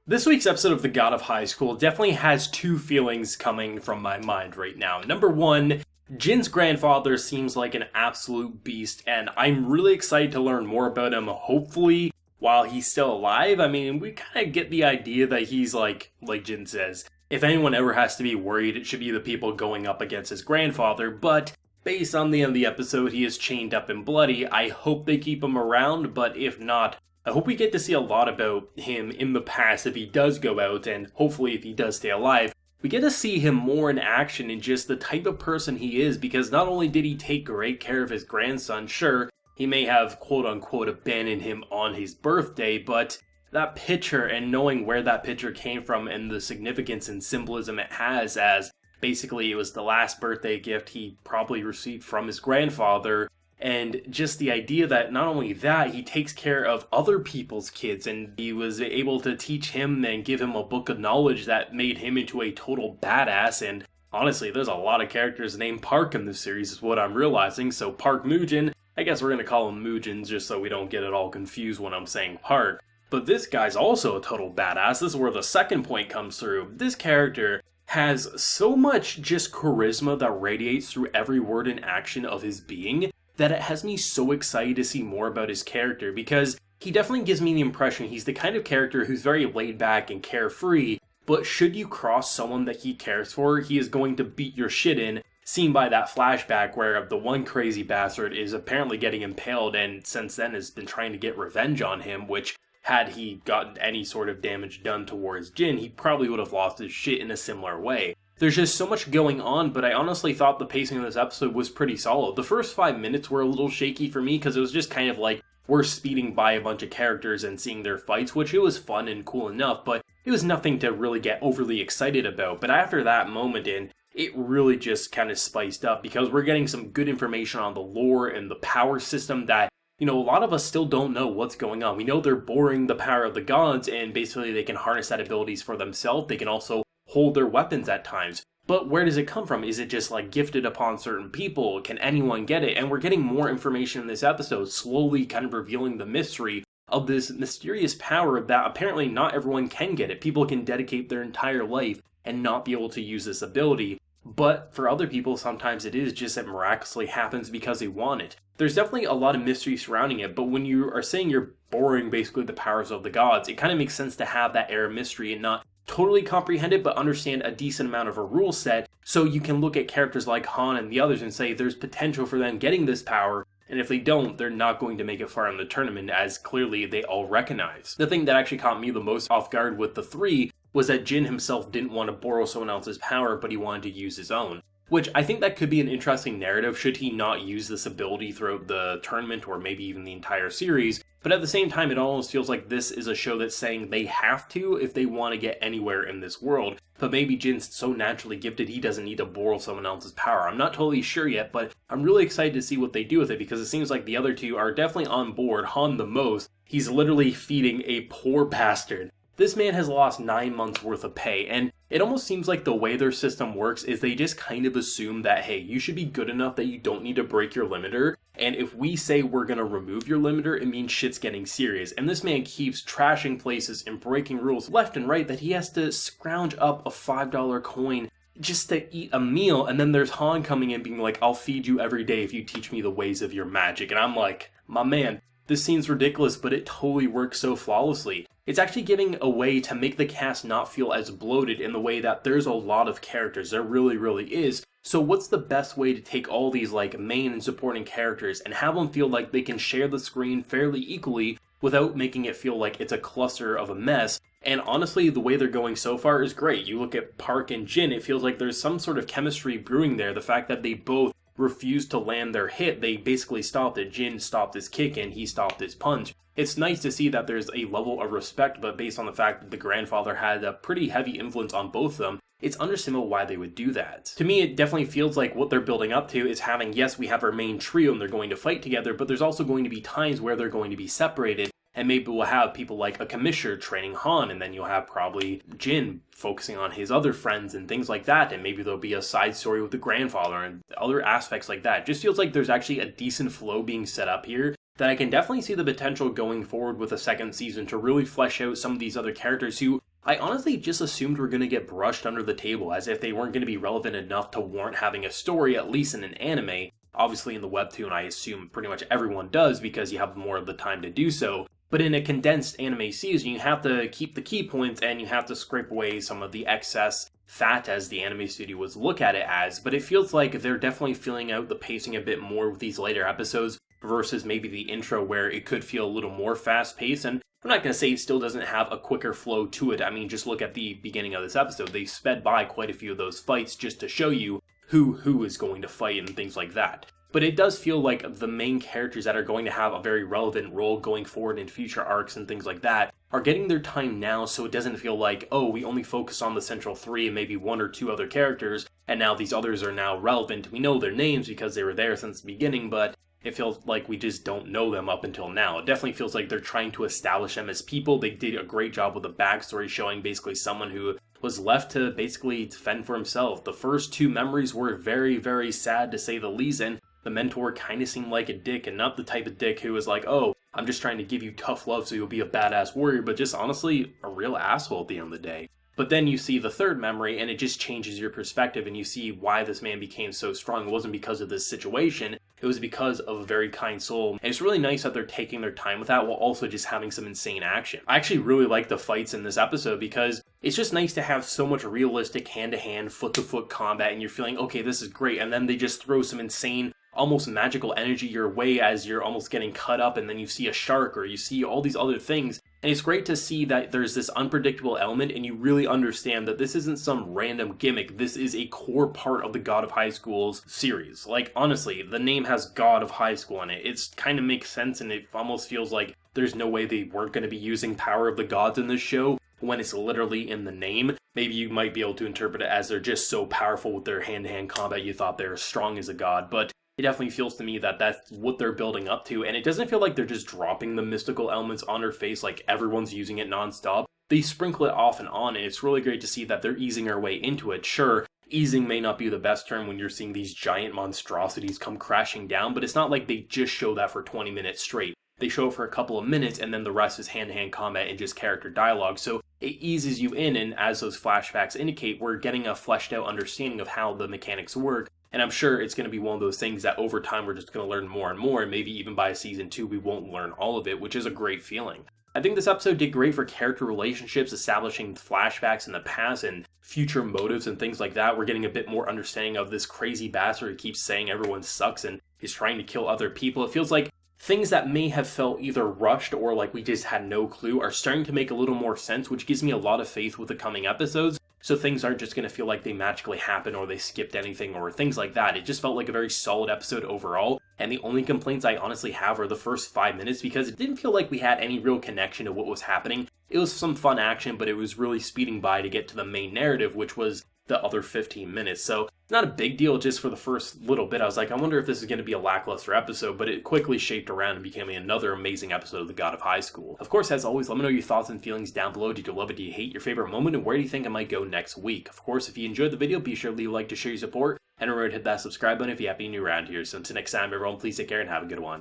This week's episode of The God of High School definitely has two feelings coming from my mind right now. Number one, Jin's grandfather seems like an absolute beast, and I'm really excited to learn more about him, hopefully, while he's still alive. I mean, we kind of get the idea that he's like Jin says, if anyone ever has to be worried, it should be the people going up against his grandfather, but based on the end of the episode, he is chained up and bloody. I hope they keep him around, but if not, I hope we get to see a lot about him in the past if he does go out, and hopefully if he does stay alive. We get to see him more in action and just the type of person he is, because not only did he take great care of his grandson, sure, he may have quote-unquote abandoned him on his birthday, but that picture and knowing where that picture came from and the significance and symbolism it has, as basically it was the last birthday gift he probably received from his grandfather, and just the idea that not only that, he takes care of other people's kids, and he was able to teach him and give him a book of knowledge that made him into a total badass. And honestly, there's a lot of characters named Park in this series is what I'm realizing, so Park Mugen, I guess we're going to call him Mugen just so we don't get it all confused when I'm saying Park. But this guy's also a total badass. This is where the second point comes through. This character has so much just charisma that radiates through every word and action of his being that it has me so excited to see more about his character, because he definitely gives me the impression he's the kind of character who's very laid back and carefree, but should you cross someone that he cares for, he is going to beat your shit in, seen by that flashback where the one crazy bastard is apparently getting impaled and since then has been trying to get revenge on him, which had he gotten any sort of damage done towards Jin, he probably would have lost his shit in a similar way. There's just so much going on, but I honestly thought the pacing of this episode was pretty solid. The first 5 minutes were a little shaky for me because it was just kind of like we're speeding by a bunch of characters and seeing their fights, which it was fun and cool enough, but it was nothing to really get overly excited about. But after that moment it really just kind of spiced up because we're getting some good information on the lore and the power system that, you know, a lot of us still don't know what's going on. We know they're borrowing the power of the gods and basically they can harness that abilities for themselves. They can also hold their weapons at times. But where does it come from? Is it just like gifted upon certain people? Can anyone get it? And we're getting more information in this episode, slowly kind of revealing the mystery of this mysterious power that apparently not everyone can get it. People can dedicate their entire life and not be able to use this ability. But for other people, sometimes it is just that miraculously happens because they want it. There's definitely a lot of mystery surrounding it, but when you are saying you're borrowing basically the powers of the gods, it kind of makes sense to have that air of mystery and not totally comprehend it, but understand a decent amount of a rule set, so you can look at characters like Han and the others and say there's potential for them getting this power, and if they don't, they're not going to make it far in the tournament, as clearly they all recognize. The thing that actually caught me the most off guard with the three was that Jin himself didn't want to borrow someone else's power, but he wanted to use his own. Which I think that could be an interesting narrative should he not use this ability throughout the tournament or maybe even the entire series. But at the same time, it almost feels like this is a show that's saying they have to if they want to get anywhere in this world. But maybe Jin's so naturally gifted he doesn't need to borrow someone else's power. I'm not totally sure yet, but I'm really excited to see what they do with it because it seems like the other two are definitely on board. Han the most. He's literally feeding a poor bastard. This man has lost 9 months worth of pay, and it almost seems like the way their system works is they just kind of assume that, hey, you should be good enough that you don't need to break your limiter, and if we say we're gonna remove your limiter, it means shit's getting serious. And this man keeps trashing places and breaking rules left and right that he has to scrounge up a $5 coin just to eat a meal, and then there's Han coming in being like, I'll feed you every day if you teach me the ways of your magic, and I'm like, my man, this scene's ridiculous, but it totally works so flawlessly. It's actually giving a way to make the cast not feel as bloated in the way that there's a lot of characters. There really, really is. So what's the best way to take all these like main and supporting characters and have them feel like they can share the screen fairly equally without making it feel like it's a cluster of a mess? And honestly, the way they're going so far is great. You look at Park and Jin, it feels like there's some sort of chemistry brewing there. The fact that they both refused to land their hit, they basically stopped it. Jin stopped his kick and he stopped his punch. It's nice to see that there's a level of respect, but based on the fact that the grandfather had a pretty heavy influence on both of them, it's understandable why they would do that. To me, it definitely feels like what they're building up to is having, yes, we have our main trio and they're going to fight together, but there's also going to be times where they're going to be separated, and maybe we'll have people like a commissioner training Han, and then you'll have probably Jin focusing on his other friends and things like that, and maybe there'll be a side story with the grandfather and other aspects like that. It just feels like there's actually a decent flow being set up here that I can definitely see the potential going forward with a second season to really flesh out some of these other characters who I honestly just assumed were going to get brushed under the table, as if they weren't going to be relevant enough to warrant having a story, at least in an anime. Obviously in the webtoon I assume pretty much everyone does because you have more of the time to do so. But in a condensed anime season, you have to keep the key points and you have to scrape away some of the excess fat, as the anime studios look at it as. But it feels like they're definitely filling out the pacing a bit more with these later episodes versus maybe the intro, where it could feel a little more fast-paced. And I'm not going to say it still doesn't have a quicker flow to it. I mean, just look at the beginning of this episode. They sped by quite a few of those fights just to show you who is going to fight and things like that. But it does feel like the main characters that are going to have a very relevant role going forward in future arcs and things like that are getting their time now, so it doesn't feel like, oh, we only focus on the central three and maybe one or two other characters, and now these others are now relevant. We know their names because they were there since the beginning, but it feels like we just don't know them up until now. It definitely feels like they're trying to establish them as people. They did a great job with the backstory, showing basically someone who was left to basically fend for himself. The first two memories were very, very sad to say the least, and the mentor kind of seemed like a dick, and not the type of dick who was like, oh, I'm just trying to give you tough love so you'll be a badass warrior, but just honestly a real asshole at the end of the day. But then you see the third memory and it just changes your perspective, and you see why this man became so strong. It wasn't because of this situation, it was because of a very kind soul. And it's really nice that they're taking their time with that while also just having some insane action. I actually really like the fights in this episode because it's just nice to have so much realistic hand-to-hand, foot-to-foot combat, and you're feeling, okay, this is great. And then they just throw some insane, almost magical energy your way as you're almost getting cut up, and then you see a shark or you see all these other things. And it's great to see that there's this unpredictable element, and you really understand that this isn't some random gimmick. This is a core part of the God of High School's series. Like, honestly, the name has God of High School in it. It's kind of makes sense, and it almost feels like there's no way they weren't going to be using Power of the Gods in this show when it's literally in the name. Maybe you might be able to interpret it as they're just so powerful with their hand-to-hand combat you thought they're as strong as a god, but it definitely feels to me that that's what they're building up to, and it doesn't feel like they're just dropping the mystical elements on her face like everyone's using it nonstop. They sprinkle it off and on, and it's really great to see that they're easing our way into it. Sure, easing may not be the best term when you're seeing these giant monstrosities come crashing down, but it's not like they just show that for 20 minutes straight. They show it for a couple of minutes, and then the rest is hand-to-hand combat and just character dialogue, so it eases you in, and as those flashbacks indicate, we're getting a fleshed out understanding of how the mechanics work. And I'm sure it's going to be one of those things that over time we're just going to learn more and more, and maybe even by season 2 we won't learn all of it, which is a great feeling. I think this episode did great for character relationships, establishing flashbacks in the past and future motives and things like that. We're getting a bit more understanding of this crazy bastard who keeps saying everyone sucks and is trying to kill other people. It feels like things that may have felt either rushed or like we just had no clue are starting to make a little more sense, which gives me a lot of faith with the coming episodes. So things aren't just going to feel like they magically happen or they skipped anything or things like that. It just felt like a very solid episode overall. And the only complaints I honestly have are the first 5 minutes, because it didn't feel like we had any real connection to what was happening. It was some fun action, but it was really speeding by to get to the main narrative, which was the other 15 minutes. So it's not a big deal. Just for the first little bit, I was like, I wonder if this is going to be a lackluster episode, but it quickly shaped around and became another amazing episode of The God of High School. Of course, as always, let me know your thoughts and feelings down below. Did you love it? Did you hate? Your favorite moment? And where do you think I might go next week? Of course, if you enjoyed the video, be sure to leave a like to show your support, and remember to hit that subscribe button if you happen to be new around here. So until next time, everyone, please take care and have a good one.